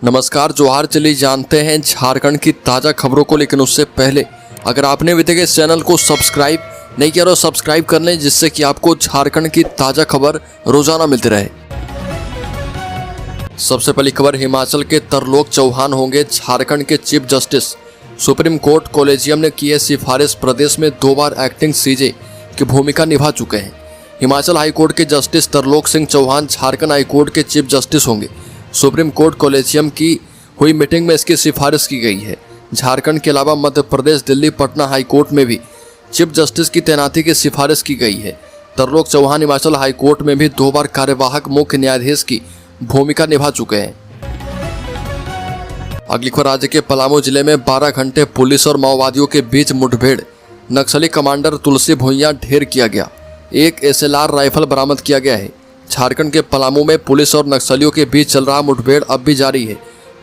नमस्कार, जोहार। चलिए जानते हैं झारखंड की ताज़ा खबरों को, लेकिन उससे पहले अगर आपने अभी तक इस चैनल को सब्सक्राइब नहीं किया तो सब्सक्राइब कर लें, जिससे कि आपको झारखंड की ताज़ा खबर रोजाना मिलती रहे। सबसे पहली खबर, हिमाचल के तरलोक चौहान होंगे झारखंड के chief justice. Supreme court collegium ने की है सिफारिश। प्रदेश में 2 बार एक्टिंग सीजे की भूमिका निभा चुके हैं। हिमाचल हाईकोर्ट के जस्टिस तरलोक सिंह चौहान झारखंड हाईकोर्ट के चीफ जस्टिस होंगे। सुप्रीम कोर्ट कोलेजियम की हुई मीटिंग में इसकी सिफारिश की गई है। झारखंड के अलावा मध्य प्रदेश, दिल्ली, पटना हाईकोर्ट में भी चीफ जस्टिस की तैनाती की सिफारिश की गई है। तरलोक चौहान हिमाचल हाईकोर्ट में भी 2 बार कार्यवाहक मुख्य न्यायाधीश की भूमिका निभा चुके हैं। अगली खबर, राज्य के पलामू जिले में 12 घंटे पुलिस और माओवादियों के बीच मुठभेड़। नक्सली कमांडर तुलसी भुइयां ढेर किया गया। एक SLR राइफल बरामद किया गया है। झारखंड के पलामू में पुलिस और नक्सलियों के बीच चल रहा मुठभेड़ अब भी जारी है।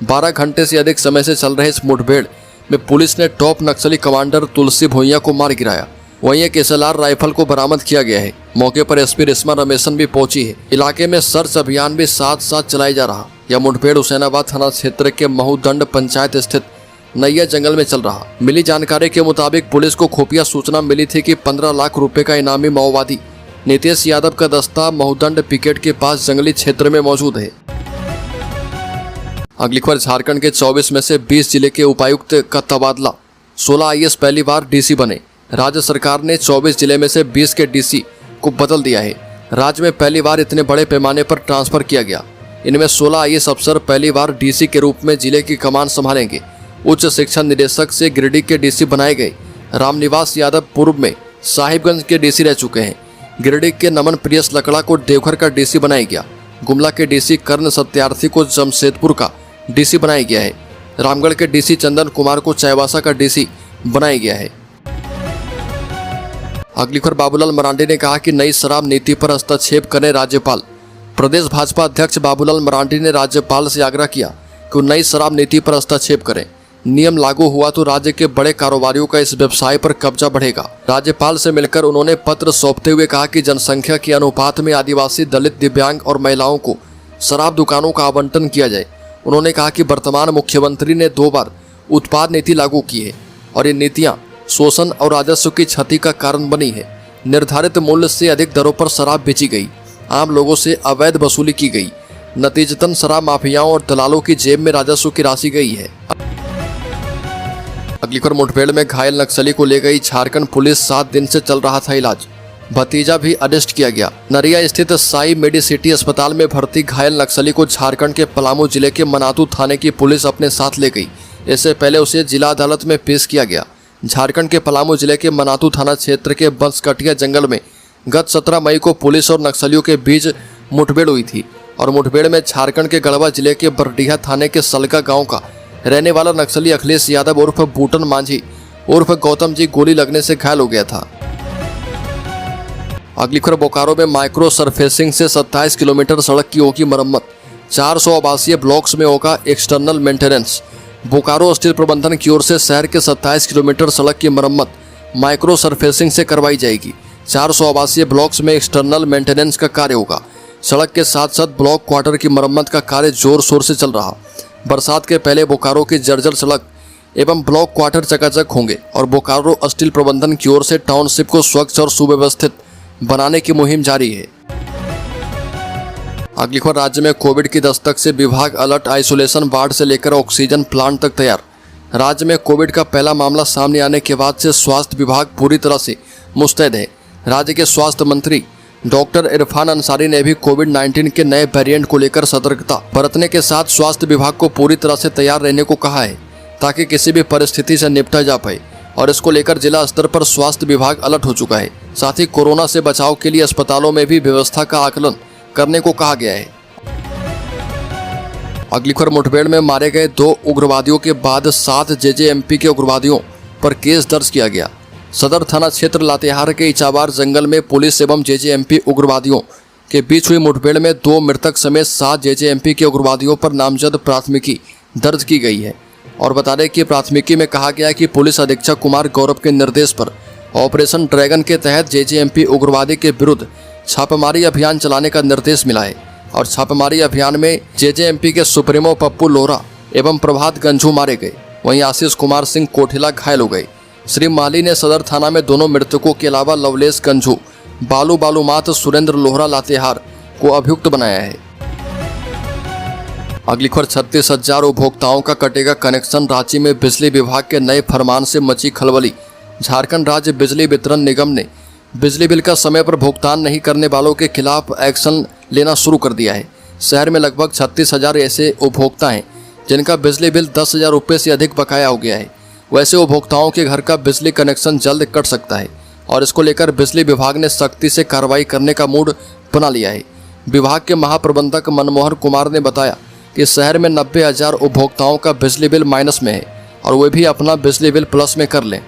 12 घंटे से अधिक समय से चल रहे इस मुठभेड़ में पुलिस ने टॉप नक्सली कमांडर तुलसी भुइयां को मार गिराया। वहीं एक SLR राइफल को बरामद किया गया है। मौके पर SP रेशमा रमेशन भी पहुंची है। इलाके में सर्च अभियान भी साथ साथ चलाया जा रहा। यह मुठभेड़ हुसैनाबाद थाना क्षेत्र के महूदंड पंचायत स्थित नैया जंगल में चल रहा। मिली जानकारी के मुताबिक पुलिस को खुफिया सूचना मिली थी कि 15 लाख रुपए का इनामी माओवादी नीतीश यादव का दस्ता महूदंड पिकेट के पास जंगली क्षेत्र में मौजूद है। अगली खबर, झारखंड के 24 में से 20 जिले के उपायुक्त का तबादला। 16 IAS पहली बार DC बने। राज्य सरकार ने 24 जिले में से 20 के DC को बदल दिया है। राज्य में पहली बार इतने बड़े पैमाने पर ट्रांसफर किया गया। इनमें 16 IAS अफसर पहली बार DC के रूप में जिले की कमान संभालेंगे। उच्च शिक्षा निदेशक से गिरिडीह के DC बनाए गए रामनिवास यादव पूर्व में साहिबगंज के DC रह चुके हैं। गिरिडीह के नमन प्रियस लकड़ा को देवघर का DC बनाया गया। गुमला के DC कर्ण सत्यार्थी को जमशेदपुर का DC बनाया गया है। रामगढ़ के DC चंदन कुमार को चाईबासा का DC बनाया गया है। अगली खबर, बाबूलाल मरांडी ने कहा कि नई शराब नीति पर हस्तक्षेप करें राज्यपाल। प्रदेश भाजपा अध्यक्ष बाबूलाल मरांडी ने राज्यपाल से आग्रह किया कि वो नई शराब नीति पर हस्तक्षेप करें। नियम लागू हुआ तो राज्य के बड़े कारोबारियों का इस व्यवसाय पर कब्जा बढ़ेगा। राज्यपाल से मिलकर उन्होंने पत्र सौंपते हुए कहा कि जनसंख्या के अनुपात में आदिवासी, दलित, दिव्यांग और महिलाओं को शराब दुकानों का आवंटन किया जाए। उन्होंने कहा कि वर्तमान मुख्यमंत्री ने 2 बार उत्पाद नीति लागू की है और ये नीतियां शोषण और राजस्व की क्षति का कारण बनी है। निर्धारित मूल्य से अधिक दरों पर शराब बेची गई। आम लोगों से अवैध वसूली की गई। नतीजतन शराब माफियाओं और दलालों की जेब में राजस्व की राशि गई है। अगली खबर, मुठभेड़ में घायल नक्सली को ले गई झारखंड पुलिस। 7 दिन से चल रहा था इलाज। भतीजा भी अरेस्ट किया गया। नरिया स्थित साई मेडिसिटी अस्पताल में भर्ती घायल नक्सली को झारखंड के पलामू जिले के मनातू थाने की पुलिस अपने साथ ले गई। इससे पहले उसे जिला अदालत में पेश किया गया। झारखंड के पलामू जिले के मनातू थाना क्षेत्र के बंसकटिया जंगल में गत 17 मई को पुलिस और नक्सलियों के बीच मुठभेड़ हुई थी और मुठभेड़ में झारखंड के गढ़वा जिले के बरडीहा थाने के सलका गाँव का रहने वाला नक्सली अखिलेश यादव उर्फ बूटन मांझी उर्फ गौतम जी गोली लगने से घायल हो गया था। अगली खबर, बोकारो में माइक्रो सरफेसिंग से 27 किलोमीटर सड़क की होगी मरम्मत। 400 आवासीय ब्लॉक्स में होगा एक्सटर्नल मेंटेनेंस। बोकारो स्टील प्रबंधन की ओर से शहर के 27 किलोमीटर सड़क की मरम्मत माइक्रो सरफेसिंग से करवाई जाएगी। 400 आवासीय ब्लॉक्स में एक्सटर्नल मेंटेनेंस का कार्य होगा। सड़क के साथ साथ ब्लॉक क्वार्टर की मरम्मत का कार्य जोर शोर से चल रहा। बरसात के पहले बोकारो की जर्जर सड़क एवं ब्लॉक क्वार्टर चकाचक होंगे और बोकारो स्टील प्रबंधन की ओर से टाउनशिप को स्वच्छ और सुव्यवस्थित बनाने की मुहिम जारी है। अगली खबर, राज्य में कोविड की दस्तक से विभाग अलर्ट। आइसोलेशन वार्ड से लेकर ऑक्सीजन प्लांट तक तैयार। राज्य में कोविड का पहला मामला सामने आने के बाद से स्वास्थ्य विभाग पूरी तरह से मुस्तैद है। राज्य के स्वास्थ्य मंत्री डॉक्टर इरफान अंसारी ने भी कोविड-19 के नए वेरिएंट को लेकर सतर्कता बरतने के साथ स्वास्थ्य विभाग को पूरी तरह से तैयार रहने को कहा है, ताकि किसी भी परिस्थिति से निपटा जा पाए। और इसको लेकर जिला स्तर पर स्वास्थ्य विभाग अलर्ट हो चुका है। साथ ही कोरोना से बचाव के लिए अस्पतालों में भी व्यवस्था का आकलन करने को कहा गया है। अगली खबर, मुठभेड़ में मारे गए 2 उग्रवादियों के बाद 7 JJMP के उग्रवादियों पर केस दर्ज किया गया। सदर थाना क्षेत्र लातेहार के इचाबार जंगल में पुलिस एवं JJMP उग्रवादियों के बीच हुई मुठभेड़ में 2 मृतक समेत 7 JJMP के उग्रवादियों पर नामजद प्राथमिकी दर्ज की गई है। और बता दें कि प्राथमिकी में कहा गया कि पुलिस अधीक्षक कुमार गौरव के निर्देश पर ऑपरेशन ड्रैगन के तहत JJMP उग्रवादी के विरुद्ध छापेमारी अभियान चलाने का निर्देश मिला है। और छापेमारी अभियान में जेजेएमपी के सुप्रीमो पप्पू लोहरा एवं प्रभात गंझू मारे गए। वहीं आशीष कुमार सिंह कोठिला घायल हो गए। श्री माली ने सदर थाना में दोनों मृतकों के अलावा लवलेश गंझू, बालू बालूमात, सुरेंद्र लोहरा लातेहार को अभियुक्त बनाया है। अगली खबर 36,000 उपभोक्ताओं का कटेगा कनेक्शन। रांची में बिजली विभाग के नए फरमान से मची खलबली। झारखंड राज्य बिजली वितरण निगम ने बिजली बिल का समय पर भुगतान नहीं करने वालों के खिलाफ एक्शन लेना शुरू कर दिया है। शहर में लगभग 36,000 ऐसे उपभोक्ता हैं जिनका बिजली बिल 10,000 रुपये से अधिक बकाया हो गया है। वैसे उपभोक्ताओं के घर का बिजली कनेक्शन जल्द कट सकता है और इसको लेकर बिजली विभाग ने सख्ती से कार्रवाई करने का मूड बना लिया है। विभाग के महाप्रबंधक मनमोहन कुमार ने बताया कि शहर में 90,000 उपभोक्ताओं का बिजली बिल माइनस में है और वे भी अपना बिजली बिल प्लस में कर लें।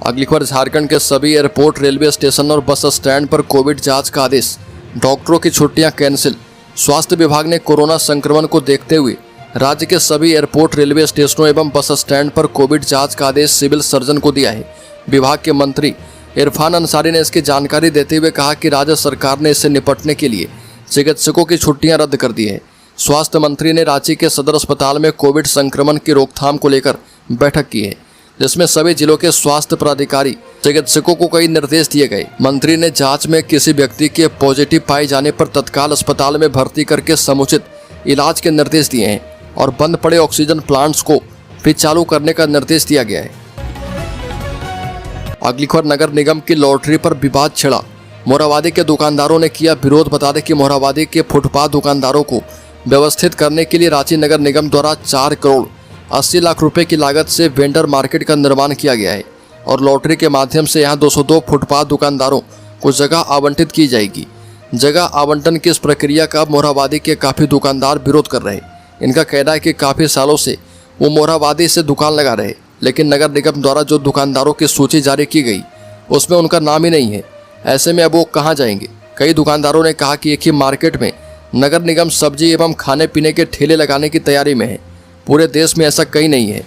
अगली खबर, झारखंड के सभी एयरपोर्ट, रेलवे स्टेशन और बस स्टैंड पर कोविड जांच का आदेश। डॉक्टरों की छुट्टियां कैंसिल। स्वास्थ्य विभाग ने कोरोना संक्रमण को देखते हुए राज्य के सभी एयरपोर्ट, रेलवे स्टेशनों एवं बस स्टैंड पर कोविड जांच का आदेश सिविल सर्जन को दिया है। विभाग के मंत्री इरफान अंसारी ने इसकी जानकारी देते हुए कहा कि राज्य सरकार ने इससे निपटने के लिए चिकित्सकों की छुट्टियां रद्द कर दी है। स्वास्थ्य मंत्री ने रांची के सदर अस्पताल में कोविड संक्रमण की रोकथाम को लेकर बैठक की है, जिसमें सभी जिलों के स्वास्थ्य पदाधिकारी, चिकित्सकों को कई निर्देश दिए गए। मंत्री ने जांच में किसी व्यक्ति के पॉजिटिव पाए जाने पर तत्काल अस्पताल में भर्ती करके समुचित इलाज के निर्देश दिए हैं और बंद पड़े ऑक्सीजन प्लांट्स को फिर चालू करने का निर्देश दिया गया है। अगली खबर, नगर निगम की लॉटरी पर विवाद छिड़ा। मोरहाबादी के दुकानदारों ने किया विरोध। बता दें कि मोरहाबादी के फुटपाथ दुकानदारों को व्यवस्थित करने के लिए रांची नगर निगम द्वारा 4 करोड़ 80 लाख रुपए की लागत से वेंडर मार्केट का निर्माण किया गया है और लॉटरी के माध्यम से यहां 202 फुटपाथ दुकानदारों को जगह आवंटित की जाएगी। जगह आवंटन की इस प्रक्रिया का मोरहाबादी के काफ़ी दुकानदार विरोध कर रहे हैं। इनका कहना है कि काफ़ी सालों से वो मोरहाबादी से दुकान लगा रहे, लेकिन नगर निगम द्वारा जो दुकानदारों की सूची जारी की गई उसमें उनका नाम ही नहीं है। ऐसे में अब वो कहाँ जाएंगे। कई दुकानदारों ने कहा कि एक ही मार्केट में नगर निगम सब्जी एवं खाने पीने के ठेले लगाने की तैयारी में है। पूरे देश में ऐसा कहीं नहीं है।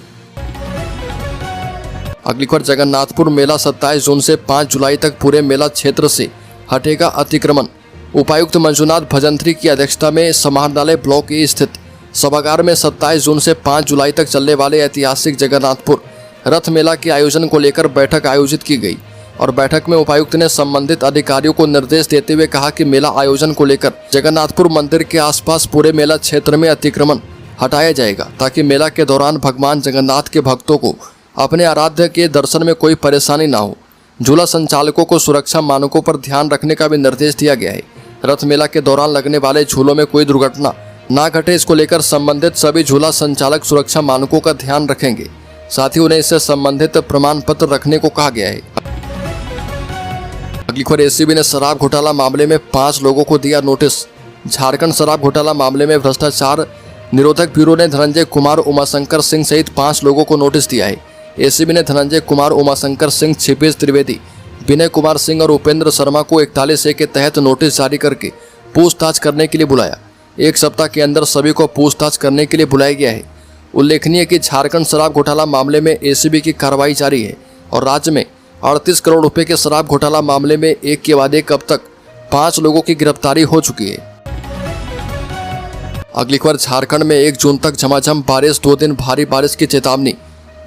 अगली खबर, जगन्नाथपुर मेला 27 जून से 5 जुलाई तक पूरे मेला क्षेत्र से हटेगा अतिक्रमण। उपायुक्त मंजुनाथ भजंत्री की अध्यक्षता में समाहरणालय ब्लॉक ए स्थित सभागार में 27 जून से 5 जुलाई तक चलने वाले ऐतिहासिक जगन्नाथपुर रथ मेला के आयोजन को लेकर बैठक आयोजित की गई और बैठक में उपायुक्त ने संबंधित अधिकारियों को निर्देश देते हुए कहा कि मेला आयोजन को लेकर जगन्नाथपुर मंदिर के आसपास पूरे मेला क्षेत्र में अतिक्रमण हटाया जाएगा ताकि मेला के दौरान भगवान जगन्नाथ के भक्तों को अपने आराध्य के दर्शन में कोई परेशानी ना हो। झूला संचालकों को सुरक्षा मानकों पर ध्यान रखने का भी निर्देश दिया गया है। रथ मेला के दौरान लगने वाले झूलों में कोई दुर्घटना ना घटे, इसको लेकर संबंधित सभी झूला संचालक सुरक्षा मानकों का ध्यान रखेंगे। साथ ही उन्हें इससे संबंधित प्रमाण पत्र रखने को कहा गया है। अगली खबर, एसीबी ने शराब घोटाला मामले में 5 लोगों को दिया नोटिस। झारखंड शराब घोटाला मामले में भ्रष्टाचार निरोधक ब्यूरो ने धनंजय कुमार, उमाशंकर सिंह सहित 5 लोगों को नोटिस दिया है। एसीबी ने धनंजय कुमार, उमाशंकर सिंह, क्षिपेश त्रिवेदी, विनय कुमार सिंह और उपेंद्र शर्मा को 41A के तहत नोटिस जारी करके पूछताछ करने के लिए बुलाया। 1 सप्ताह के अंदर सभी को पूछताछ करने के लिए बुलाया गया है। उल्लेखनीय कि झारखंड शराब घोटाला मामले में एसीबी की कार्रवाई जारी है और राज्य में 38 करोड़ रुपए के शराब घोटाला मामले में एक के बाद एक अब तक 5 लोगों की गिरफ्तारी हो चुकी है। अगली खबर, झारखंड में 1 जून तक झमाझम बारिश, 2 दिन भारी बारिश की चेतावनी।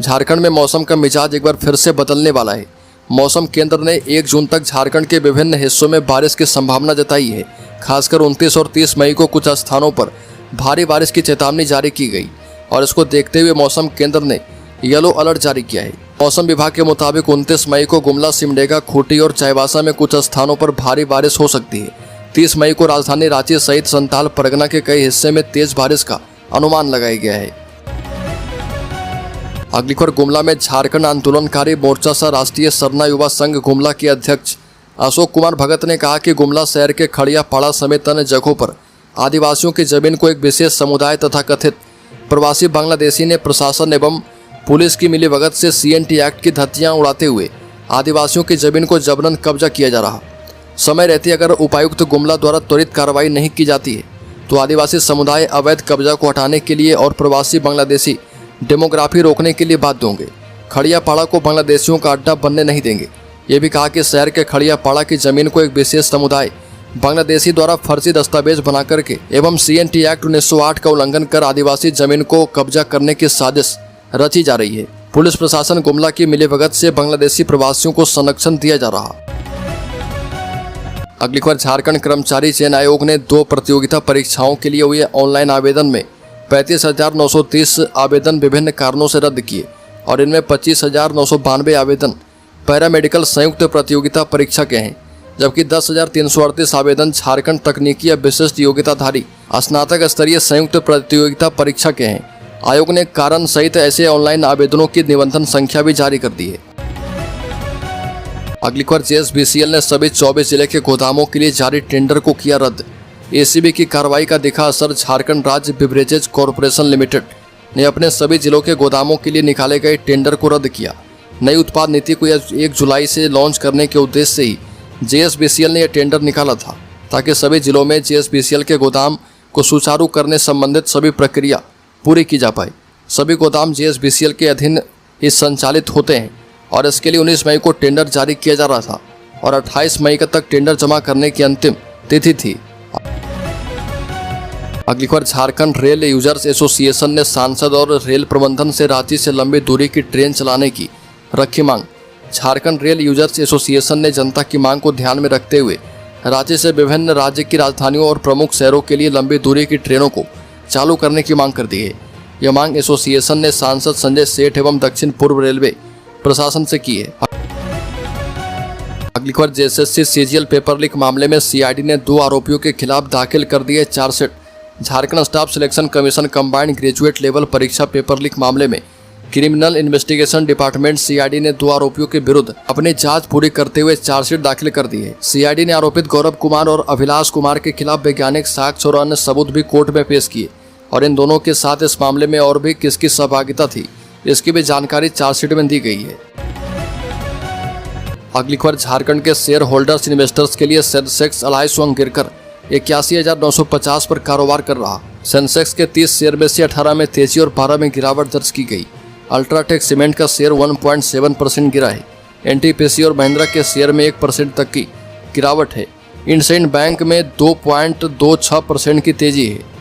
झारखंड में मौसम का मिजाज एक बार फिर से बदलने वाला है। मौसम केंद्र ने 1 जून तक झारखंड के विभिन्न हिस्सों में बारिश की संभावना जताई है। खासकर 29 और 30 मई को कुछ स्थानों पर भारी बारिश की चेतावनी जारी की गई और इसको देखते हुए मौसम केंद्र ने येलो अलर्ट जारी किया है। मौसम विभाग के मुताबिक 29 मई को गुमला, सिमडेगा, खूंटी और चाईबासा में कुछ स्थानों पर भारी बारिश हो सकती है। 30 मई को राजधानी रांची सहित संथाल परगना के कई हिस्से में तेज बारिश का अनुमान लगाया गया है। अगली खबर, गुमला में झारखंड आंदोलनकारी मोर्चा सह राष्ट्रीय सरना युवा संघ गुमला के अध्यक्ष अशोक कुमार भगत ने कहा कि गुमला शहर के खड़िया पाड़ा समेत अन्य जगहों पर आदिवासियों की जमीन को एक विशेष समुदाय तथा कथित प्रवासी बांग्लादेशी ने प्रशासन एवं पुलिस की मिलीभगत से CNT एक्ट की धज्जियां उड़ाते हुए आदिवासियों की जमीन को जबरन कब्जा किया जा रहा। समय रहते अगर उपायुक्त गुमला द्वारा त्वरित कार्रवाई नहीं की जाती है तो आदिवासी समुदाय अवैध कब्जा को हटाने के लिए और प्रवासी बांग्लादेशी डेमोग्राफी रोकने के लिए बाध्य होंगे। खड़िया पाड़ा को बांग्लादेशियों का अड्डा बनने नहीं देंगे। ये भी कहा कि शहर के खड़िया पाड़ा की जमीन को एक विशेष समुदाय बांग्लादेशी द्वारा फर्जी दस्तावेज बना करके एवं CNT एक्ट 1908 का उल्लंघन कर आदिवासी जमीन को कब्जा करने की साजिश रची जा रही है। पुलिस प्रशासन गुमला की मिलीभगत से बांग्लादेशी प्रवासियों को संरक्षण दिया जा रहा। अगली खबर, झारखंड कर्मचारी चयन आयोग ने 2 प्रतियोगिता परीक्षाओं के लिए हुए ऑनलाइन आवेदन में 35,930 आवेदन विभिन्न कारणों से रद्द किए और इनमें 25,992 आवेदन पैरामेडिकल संयुक्त प्रतियोगिता परीक्षा के हैं, जबकि 10,338 आवेदन झारखंड तकनीकी या विशिष्ट योग्यताधारी स्नातक स्तरीय संयुक्त प्रतियोगिता परीक्षा के हैं। आयोग ने कारण सहित ऐसे ऑनलाइन आवेदनों की निबंधन संख्या भी जारी कर दी है। अगली खबर, JSBCL ने सभी 24 जिले के गोदामों के लिए जारी टेंडर को किया रद्द। ACB की कार्रवाई का दिखा असर। झारखंड राज्य बिवरेजेज कॉरपोरेशन लिमिटेड ने अपने सभी जिलों के गोदामों के लिए निकाले गए टेंडर को रद्द किया। नई उत्पाद नीति को 1 जुलाई से लॉन्च करने के उद्देश्य से ही JSBCL ने यह टेंडर निकाला था, ताकि सभी जिलों में JSBCL के गोदाम को सुचारू करने संबंधित सभी प्रक्रिया पूरी की जा पाए। सभी गोदाम JSBCL के अधीन ही संचालित होते हैं और इसके लिए 19 मई को टेंडर जारी किया जा रहा था और 28 मई तक टेंडर जमा करने की अंतिम तिथि थी। अगली खबर, झारखंड रेल यूजर्स एसोसिएशन ने सांसद और रेल प्रबंधन से रांची से लंबी दूरी की ट्रेन चलाने की रखी मांग। झारखंड रेल यूजर्स एसोसिएशन ने जनता की मांग को ध्यान में रखते हुए रांची से विभिन्न राज्य की राजधानियों और प्रमुख शहरों के लिए लंबी दूरी की ट्रेनों को चालू करने की मांग कर दी है। यह मांग एसोसिएशन ने सांसद संजय सेठ एवं दक्षिण पूर्व रेलवे प्रशासन से की है। अगली खबर, JSSC CGL पेपर लीक मामले में CID ने 2 आरोपियों के खिलाफ दाखिल कर दिए chargesheet. Jharkhand staff selection commission combined graduate level परीक्षा पेपर लीक मामले में क्रिमिनल इन्वेस्टिगेशन डिपार्टमेंट CID ने 2 आरोपियों के विरुद्ध अपनी जांच पूरी करते हुए चार्जशीट दाखिल कर दी है। CID ने आरोपित गौरव कुमार और अभिलाष कुमार के खिलाफ वैज्ञानिक साक्ष्य और अन्य सबूत भी कोर्ट में पेश किए और इन दोनों के साथ इस मामले में और भी किसकी सहभागिता थी, इसकी भी जानकारी चार्जशीट में दी गई है। अगली खबर, झारखंड के शेयर होल्डर्स इन्वेस्टर्स के लिए सेंसेक्स 2.5 गिरकर 81,950 पर कारोबार कर रहा। सेंसेक्स के 30 शेयर में से 18 में तेजी और 12 में गिरावट दर्ज की गई। अल्ट्राटेक सीमेंट का शेयर 1.7% गिरा है। NTPC और महिंद्रा के शेयर में 1% तक की गिरावट है। इंडसइंड बैंक में 2.26% की तेजी है।